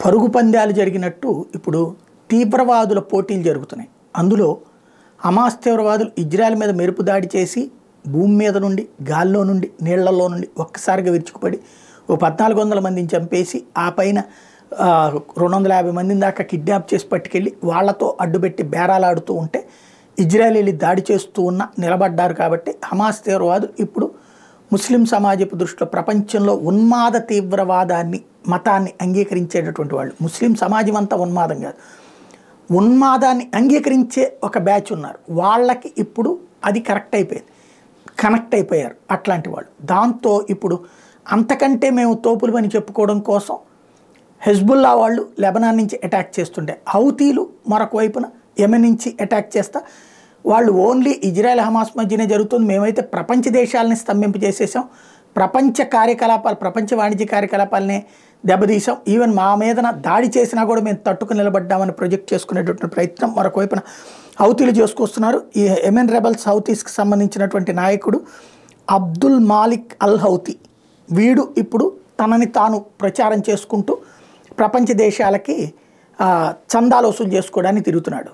పరుగు పందాలు జరిగినట్టు ఇప్పుడు తీవ్రవాదుల పోటీలు జరుగుతున్నాయి. అందులో హమాస్ తీవ్రవాదులు ఇజ్రాయెల్ మీద మెరుపు దాడి చేసి భూమి మీద నుండి, గాల్లో నుండి, నీళ్లలో నుండి ఒక్కసారిగా విరుచుకుపడి ఓ 1400 మందిని చంపేసి ఆ పైన 250 మందిని దాకా కిడ్నాప్ చేసి పట్టుకెళ్ళి వాళ్లతో అడ్డుపెట్టి బేరాలాడుతూ ఉంటే ఇజ్రాయెలీ దాడి చేస్తూ ఉన్న నిలబడ్డారు. కాబట్టి హమాస్ తీవ్రవాదులు ఇప్పుడు ముస్లిం సమాజపు దృష్టిలో ప్రపంచంలో ఉన్మాద తీవ్రవాదాన్ని, మతాన్ని అంగీకరించేటటువంటి వాళ్ళు. ముస్లిం సమాజం అంతా ఉన్మాదం కాదు, ఉన్మాదాన్ని అంగీకరించే ఒక బ్యాచ్ ఉన్నారు. వాళ్ళకి ఇప్పుడు అది కనెక్ట్ అయిపోయారు అట్లాంటి వాళ్ళు. దాంతో ఇప్పుడు అంతకంటే మేము తోపులు అని చెప్పుకోవడం కోసం హెజ్బుల్లా వాళ్ళు లెబనాన్ నుంచి అటాక్ చేస్తుంటే, హౌతీలు మరొక వైపున యెమెన్ నుంచి అటాక్ చేస్తా వాళ్ళు ఓన్లీ ఇజ్రాయెల్ హమాస్ మధ్యనే జరుగుతుంది, మేమైతే ప్రపంచ దేశాలని స్తంభింపజేసేసాం, ప్రపంచ కార్యకలాపాలు, ప్రపంచ వాణిజ్య కార్యకలాపాలనే దెబ్బతీసాం, ఈవెన్ మా మీదన దాడి చేసినా కూడా మేము తట్టుకుని నిలబడ్డామని ప్రొజెక్ట్ చేసుకునేటటువంటి ప్రయత్నం మరొక వైపున హౌతీలు చేసుకొస్తున్నారు. ఈ యెమెన్ రెబల్స్ హౌతీస్కి సంబంధించినటువంటి నాయకుడు అబ్దుల్ మాలిక్ అల్ హౌతీ, వీడు ఇప్పుడు తనని తాను ప్రచారం చేసుకుంటూ ప్రపంచ దేశాలకి చందాలు వసూలు చేసుకోవడానికి తిరుగుతున్నాడు.